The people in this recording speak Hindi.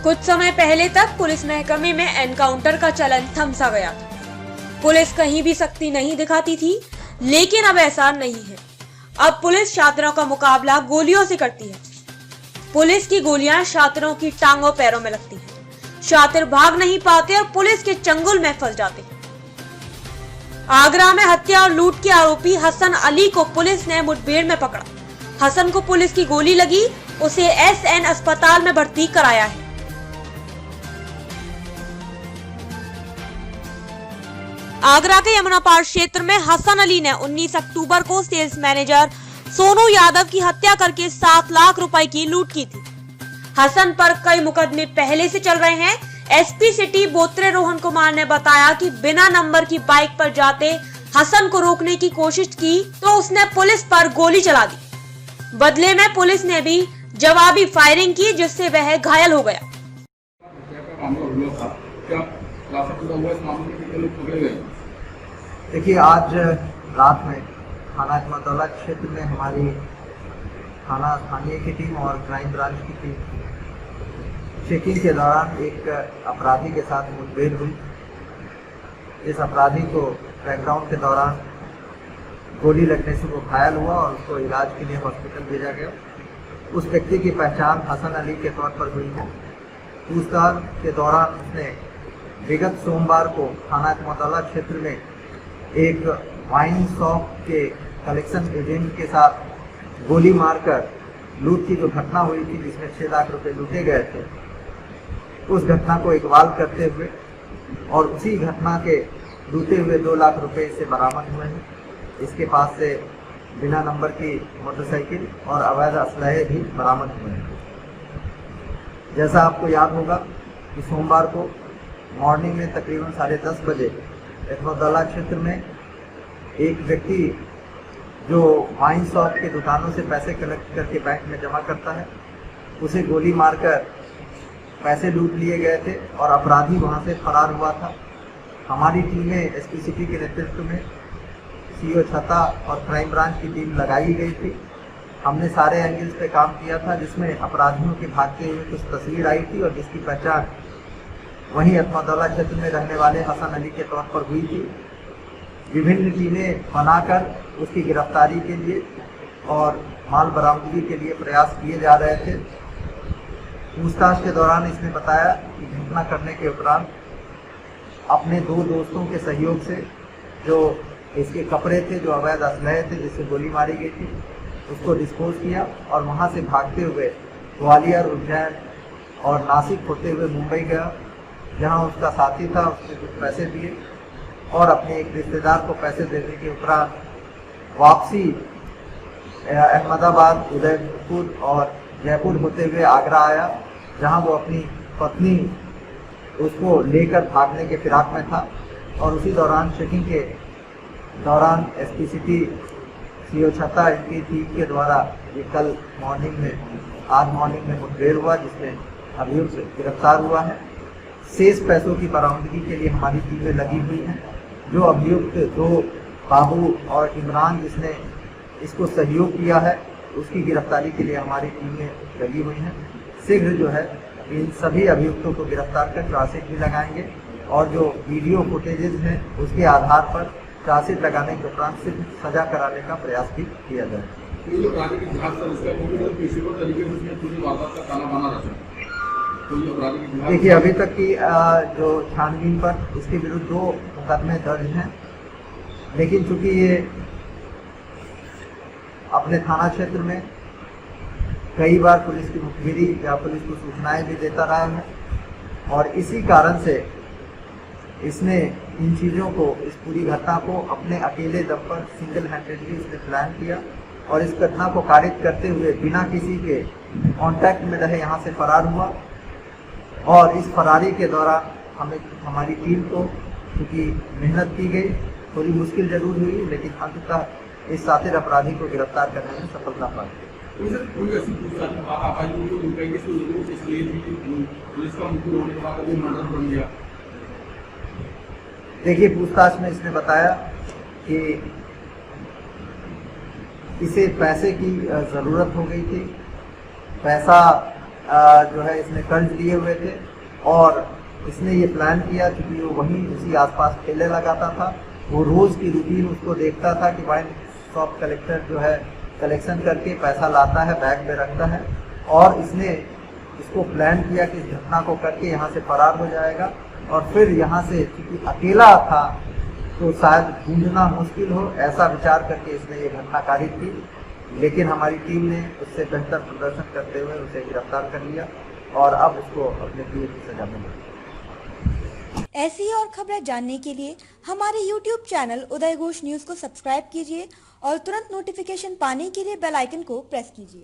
कुछ समय पहले तक पुलिस महकमे में एनकाउंटर का चलन थम सा गया था। पुलिस कहीं भी सख्ती नहीं दिखाती थी, लेकिन अब ऐसा नहीं है। अब पुलिस छात्रों का मुकाबला गोलियों से करती है। पुलिस की गोलियां छात्रों की टांगों पैरों में लगती हैं। छात्र भाग नहीं पाते और पुलिस के चंगुल में फंस जाते हैं। आगरा में हत्या और लूट के आरोपी हसन अली को पुलिस ने मुठभेड़ में पकड़ा। हसन को पुलिस की गोली लगी, उसे एसएन अस्पताल में भर्ती कराया है। आगरा के यमुना पार क्षेत्र में हसन अली ने 19 अक्टूबर को सेल्स मैनेजर सोनू यादव की हत्या करके 7 लाख रुपए की लूट की थी। हसन पर कई मुकदमे पहले से चल रहे हैं। एसपी सिटी बोत्रे रोहन कुमार ने बताया कि बिना नंबर की बाइक पर जाते हसन को रोकने की कोशिश की तो उसने पुलिस पर गोली चला दी। बदले में पुलिस ने भी जवाबी फायरिंग की, जिससे वह घायल हो गया। देखिए, आज रात में थाना अहमदौला क्षेत्र में हमारी थाना स्थानीय की टीम और क्राइम ब्रांच की टीम चेकिंग के दौरान एक अपराधी के साथ मुठभेड़ हुई। इस अपराधी को बैकग्राउंड के दौरान गोली लगने से वो घायल हुआ और उसको इलाज के लिए हॉस्पिटल भेजा गया। उस व्यक्ति की पहचान हसन अली के तौर पर हुई है। पूछताछ के दौरान उसने विगत सोमवार को थाना अहमदौला क्षेत्र में एक वाइन शॉप के कलेक्शन एजेंट के साथ गोली मारकर लूट की जो घटना हुई थी, जिसमें 6 लाख रुपए लूटे गए थे, उस घटना को इकबाल करते हुए और उसी घटना के लूटे हुए 2 लाख रुपए से बरामद हुए हैं। इसके पास से बिना नंबर की मोटरसाइकिल और अवैध असलहे भी बरामद हुए हैं। जैसा आपको याद होगा कि सोमवार को मॉर्निंग में तकरीबन 10:30 बजे अहमदौला क्षेत्र में एक व्यक्ति जो वाइन शॉप के दुकानों से पैसे कलेक्ट करके बैंक में जमा करता है, उसे गोली मारकर पैसे लूट लिए गए थे और अपराधी वहां से फरार हुआ था। हमारी टीमें एसपी सिटी के नेतृत्व में सीओ छता और क्राइम ब्रांच की टीम लगाई गई थी। हमने सारे एंगल्स पे काम किया था, जिसमें अपराधियों के भागते हुए कुछ तस्वीर आई थी और जिसकी पहचान वहीं अहमदौला क्षेत्र में रहने वाले हसन अली के तौर पर हुई थी। विभिन्न टीमें बनाकर उसकी गिरफ्तारी के लिए और माल बरामदगी के लिए प्रयास किए जा रहे थे। पूछताछ के दौरान इसने बताया कि घटना करने के उपरांत अपने 2 दोस्तों के सहयोग से जो इसके कपड़े थे, जो अवैध असलहे थे जिससे गोली मारी गई थी, उसको डिस्पोज किया और वहां से भागते हुए ग्वालियर, उज्जैन और नासिक होते हुए मुंबई गया, जहां उसका साथी था। उसने कुछ पैसे दिए और अपने एक रिश्तेदार को पैसे देने के उपरांत वापसी अहमदाबाद, उदयपुर और जयपुर होते हुए आगरा आया, जहां वो अपनी पत्नी उसको लेकर भागने के फिराक में था। और उसी दौरान चेकिंग के दौरान एसपी सिटी सीओ छता इनकी टीम के द्वारा ये कल मॉर्निंग में आज मॉर्निंग में मुठभेड़ हुआ, जिसमें अभियुक्त गिरफ्तार हुआ है। शेष पैसों की बरामदगी के लिए हमारी टीमें लगी हुई हैं। जो अभियुक्त 2 बाबू और इमरान जिसने इसको सहयोग किया है, उसकी गिरफ्तारी के लिए हमारी टीमें लगी हुई हैं। शीघ्र जो है इन सभी अभियुक्तों को गिरफ्तार कर चार्जशीट भी लगाएंगे और जो वीडियो फुटेजेस हैं उसके आधार पर चार्जशीट लगाने के उपरांत सिर्फ सजा कराने का प्रयास भी किया जाए। देखिए, अभी तक की जो छानबीन पर इसके विरुद्ध 2 मुकदमे दर्ज हैं, लेकिन चूंकि ये अपने थाना क्षेत्र में कई बार पुलिस की मुखबिरी या पुलिस को सूचनाएं भी देता रहा है और इसी कारण से इसने इन चीज़ों को, इस पूरी घटना को अपने अकेले दम पर सिंगल हैंडेडली इसने प्लान किया और इस घटना को कारित करते हुए बिना किसी के कांटेक्ट में रहे यहाँ से फरार हुआ। और इस फरारी के दौरान हमारी टीम को क्योंकि मेहनत की गई, थोड़ी मुश्किल जरूर हुई, लेकिन अंततः इस सातिर अपराधी को गिरफ्तार करने में सफलता पाई। देखिए, पूछताछ में इसने बताया कि इसे पैसे की ज़रूरत हो गई थी। पैसा जो है इसने कर्ज लिए हुए थे और इसने ये प्लान किया क्योंकि वो वहीं उसी आसपास ठेले लगाता था। वो रोज़ की रूटीन उसको देखता था कि वाइन शॉप कलेक्टर जो है कलेक्शन करके पैसा लाता है, बैग में रखता है और इसने इसको प्लान किया कि इस घटना को करके यहाँ से फरार हो जाएगा और फिर यहाँ से क्योंकि अकेला था तो शायद ढूंढना मुश्किल हो, ऐसा विचार करके इसने ये घटना कारित की। लेकिन हमारी टीम ने उससे बेहतर प्रदर्शन करते हुए उसे गिरफ्तार कर लिया और अब उसको अपने किए की सजा मिली। ऐसी ही और खबरें जानने के लिए हमारे YouTube चैनल उदय घोष न्यूज को सब्सक्राइब कीजिए और तुरंत नोटिफिकेशन पाने के लिए बेल आइकन को प्रेस कीजिए।